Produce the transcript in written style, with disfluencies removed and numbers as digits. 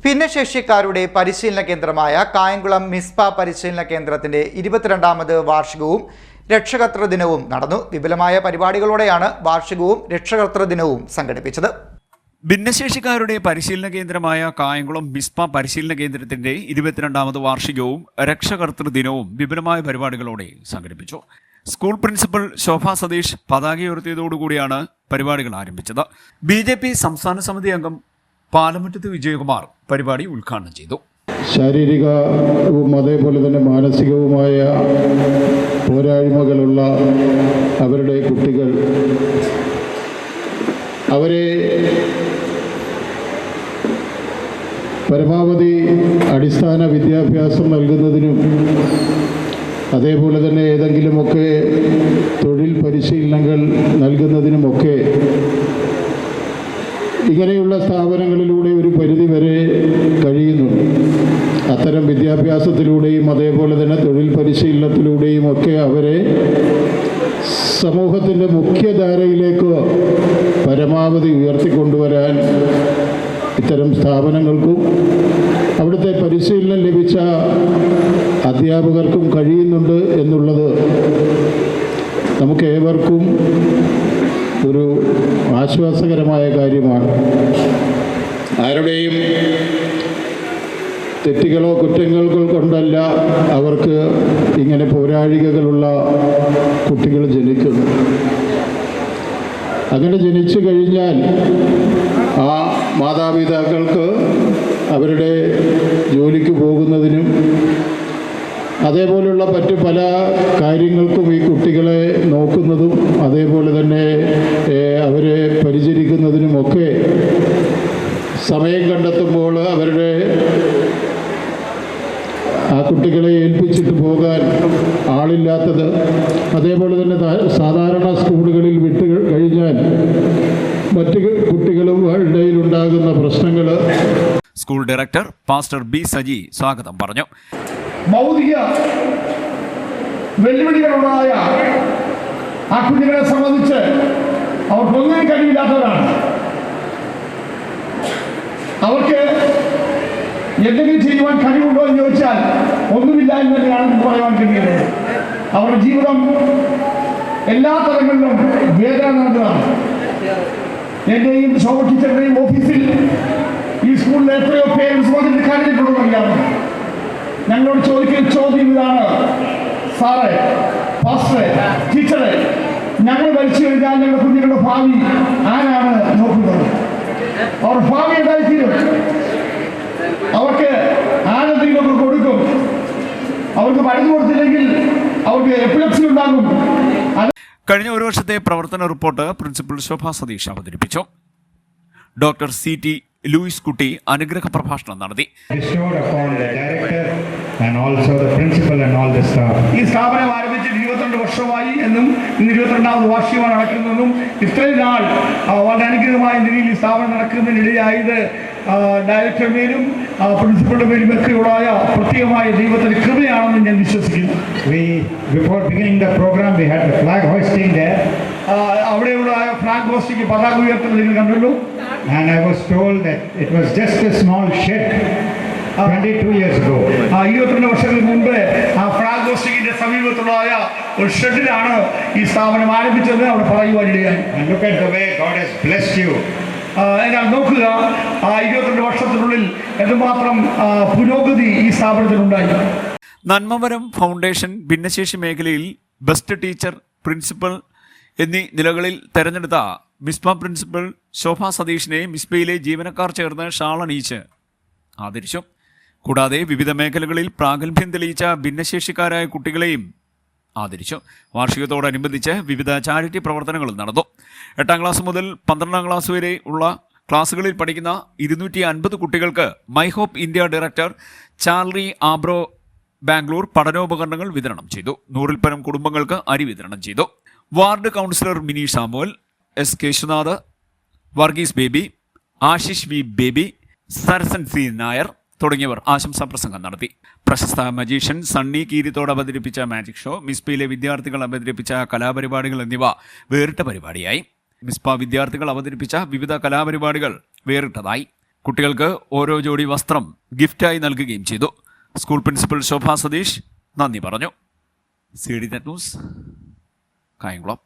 ഭിന്നശേഷിക്കാരുടെ പരിശീലന കേന്ദ്രമായ കായംകുളം മിസ്പ പരിശീലന കേന്ദ്രത്തിന്റെ 22ാമത് വാർഷികവും രക്ഷകർതൃ ദിനവും നടന്നു. വിപുലമായ പരിപാടികളോടെയാണ് വാർഷികവും രക്ഷകർതൃ ദിനവും സംഘടിപ്പിച്ചത്. ഭിന്നശേഷിക്കാരുടെ പരിശീലന കേന്ദ്രമായ കായംകുളം മിസ്പ പരിശീലന കേന്ദ്രത്തിന്റെ 22ാമത് വാർഷികവും രക്ഷകർതൃ ദിനവും വിപുലമായ പരിപാടികളോടെ സംഘടിപ്പിച്ചു. സ്കൂൾ പ്രിൻസിപ്പൽ ശോഭ സതീഷ് പതാക ഉയർത്തിയതോടുകൂടിയാണ് പരിപാടികൾ ആരംഭിച്ചത്. BJP സംസ്ഥാന സമിതി അംഗം പാലമുറ്റത്ത് വിജയകുമാർ പരിപാടി ഉദ്ഘാടനം ചെയ്തു. ശാരീരികവും അതേപോലെ തന്നെ മാനസികവുമായ പോരായ്മകളുള്ള അവരുടെ കുട്ടികൾ, അവരെ പരമാവധി അടിസ്ഥാന വിദ്യാഭ്യാസം നൽകുന്നതിനും അതേപോലെ തന്നെ ഏതെങ്കിലുമൊക്കെ തൊഴിൽ പരിശീലനങ്ങൾ നൽകുന്നതിനുമൊക്കെ ഇങ്ങനെയുള്ള സ്ഥാപനങ്ങളിലൂടെ ഒരു പരിധി വരെ കഴിയുന്നുണ്ട്. അത്തരം വിദ്യാഭ്യാസത്തിലൂടെയും അതേപോലെ തന്നെ തൊഴിൽ പരിശീലനത്തിലൂടെയും ഒക്കെ അവരെ സമൂഹത്തിൻ്റെ മുഖ്യധാരയിലേക്ക് പരമാവധി ഉയർത്തിക്കൊണ്ടുവരാൻ ഇത്തരം സ്ഥാപനങ്ങൾക്കും അവിടുത്തെ പരിശീലനം ലഭിച്ച അധ്യാപകർക്കും കഴിയുന്നുണ്ട് എന്നുള്ളത് നമുക്കേവർക്കും ഒരു ആശ്വാസകരമായ കാര്യമാണ്. ആരുടെയും തെറ്റുകളോ കുറ്റങ്ങളോ കൊണ്ടല്ല അവർക്ക് ഇങ്ങനെ പോരാഴികകളുള്ള കുട്ടികൾ ജനിക്കുന്നു. അങ്ങനെ ജനിച്ചു കഴിഞ്ഞാൽ ആ മാതാപിതാക്കൾക്ക് അവരുടെ ജോലിക്ക് പോകുന്നതിനും അതേപോലെയുള്ള മറ്റു പല കാര്യങ്ങൾക്കും ഈ കുട്ടികളെ നോക്കുന്നതും അതേപോലെ തന്നെ അവരെ പരിചരിക്കുന്നതിനുമൊക്കെ സമയം കണ്ടെത്തുമ്പോൾ അവരുടെ ആ കുട്ടികളെ ഏൽപ്പിച്ചിട്ട് പോകാൻ ആളില്ലാത്തത്, അതേപോലെ തന്നെ സാധാരണ സ്കൂളുകളിൽ വിട്ട് കഴിഞ്ഞാൽ മറ്റ് കുട്ടികളും ഇടയിലുണ്ടാകുന്ന പ്രശ്നങ്ങൾ. School director pastor B. Saji സ്വാഗതം പറഞ്ഞു. ഭൗതിക വെല്ലുവിളികളുണ്ടായ ആ കുഞ്ഞുങ്ങളെ സംബന്ധിച്ച് അവർക്കൊന്നിനും കഴിവില്ലാത്തവരാണ്. അവർക്ക് എന്തെങ്കിലും ചെയ്യുവാൻ കഴിവുണ്ടോ എന്ന് ചോദിച്ചാൽ ഒന്നുമില്ല എന്ന് തന്നെയാണ് പറയാൻ കഴിയുന്നത്. അവരുടെ ജീവിതം എല്ലാ തലങ്ങളിലും വേദന നിറഞ്ഞതാണ്. എൻ്റെയും ശോഭ ടീച്ചറുടെയും ഓഫീസിൽ ഈ സ്കൂളിൽ എത്രയോ പേരൻസ് വന്നിട്ട് കണ്ടിട്ടുണ്ടെന്ന് അറിയാമോ? ഞങ്ങളോട് ചോദിക്കുന്ന ചോദ്യം ഇതാണ്: സാറേ, പാസ്റ്ററെ, ടീച്ചറെ, ഞങ്ങൾ മരിച്ചു കഴിഞ്ഞാൽ ഞങ്ങളുടെ കുഞ്ഞുങ്ങളുടെ ഭാവി ആരാണ് നോക്കുന്നത്? അവർ ഭാവി എന്തായിത്തീരും? അവർക്ക് ആരെന്തെങ്കിലുമൊക്കെ കൊടുക്കും. അവർക്ക് മരുന്ന് കൊടുത്തില്ലെങ്കിൽ അവർക്ക് എപ്പിലെപ്സി ഉണ്ടാകും. കഴിഞ്ഞ ഒരു വർഷത്തെ പ്രവർത്തന റിപ്പോർട്ട് പ്രിൻസിപ്പൽ ശോഭ സതീഷ് അവതരിപ്പിച്ചു. ഡോക്ടർ CT ലൂയിസ് കുട്ടി അനുഗ്രഹ പ്രഭാഷണം നടത്തി. ഈ സ്ഥാപനം ആരംഭിച്ചിട്ട് 22 വർഷമായി എന്നും ഇന്ന് 22ാമത് വാർഷികമാണ് നടക്കുന്നതെന്നും ഇത്രയും നാൾ വളരെ അനുഗ്രഹമായ നിലയിൽ ഈ സ്ഥാപനം നടക്കുന്നതിനിടയായത് ഡയറക്ടർ മേലും പ്രിൻസിപ്പളുടെ മേലും ഒക്കെയുള്ളതായ പ്രത്യേകമായ ദൈവത്തിന്റെ കൃപയാണെന്ന് ഞാൻ വിശ്വസിക്കുന്നു. അവിടെയുള്ള ഫ്ലാഗ് ഹോസ്റ്റിംഗ് പതാക ഉയർത്തുന്നത് നിങ്ങൾ കണ്ടല്ലോ. And I was told that it was just a small shed 22 years ago. 22 വർഷങ്ങൾക്ക് മുമ്പ് ആ ഫ്ലാഗ് ഹോസ്റ്റിംഗിന്റെ സമീപത്തുള്ളതായ ഒരു ഷെഡിലാണ് ഈ സ്ഥാപനം ആരംഭിച്ചത് അവിടെ പറയുവാനിടയായി. And look at the way God has blessed you. എന്നാൽ നോക്കുക, 22 വർഷത്തിനുള്ളിൽ എന്തുമാത്രം പുരോഗതി ഈ സ്ഥാപനത്തിനുണ്ടായി. നന്മമരം ഫൗണ്ടേഷൻ ഭിന്നശേഷി മേഖലയിൽ ബെസ്റ്റ് ടീച്ചർ, പ്രിൻസിപ്പൽ എന്നീ നിലകളിൽ തെരഞ്ഞെടുത്ത മിസ്പ പ്രിൻസിപ്പൽ ശോഭ സതീഷിനെ മിസ്പയിലെ ജീവനക്കാർ ചേർന്ന് ഷാൾ അണിയിച്ച് ആദരിച്ചു. കൂടാതെ വിവിധ മേഖലകളിൽ പ്രാഗൽഭ്യം തെളിയിച്ച ഭിന്നശേഷിക്കാരായ കുട്ടികളെയും ആദരിച്ചു. വാർഷികത്തോടനുബന്ധിച്ച് വിവിധ ചാരിറ്റി പ്രവർത്തനങ്ങളും നടന്നു. 8ാം ക്ലാസ് മുതൽ 12ാം ക്ലാസ് വരെ ഉള്ള ക്ലാസ്സുകളിൽ പഠിക്കുന്ന 250 കുട്ടികൾക്ക് My Hope India director Charlie Abro Bangalore പഠനോപകരണങ്ങൾ വിതരണം ചെയ്തു. 100-ൽ പരം കുടുംബങ്ങൾക്ക് അരി വിതരണം ചെയ്തു. Ward councillor Mini Samuel, S. Keshunath, Varghese Baby, Ashish V. Baby, Sarasan C. Nair തുടങ്ങിയവർ ആശംസാ പ്രസംഗം നടത്തി. പ്രശസ്ത മജീഷ്യൻ സണ്ണി കീരിത്തോട് അവതരിപ്പിച്ച മാജിക് ഷോ, മിസ്പയിലെ വിദ്യാർത്ഥികൾ അവതരിപ്പിച്ച കലാപരിപാടികൾ എന്നിവ വേറിട്ട പരിപാടിയായി. മിസ്പ വിദ്യാർത്ഥികൾ അവതരിപ്പിച്ച വിവിധ കലാപരിപാടികൾ വേറിട്ടതായി. കുട്ടികൾക്ക് ഓരോ ജോഡി വസ്ത്രം ഗിഫ്റ്റായി നൽകുകയും ചെയ്തു. സ്കൂൾ പ്രിൻസിപ്പൽ ശോഭ സതീഷ് നന്ദി പറഞ്ഞു. CDnet news, Kayamkulam.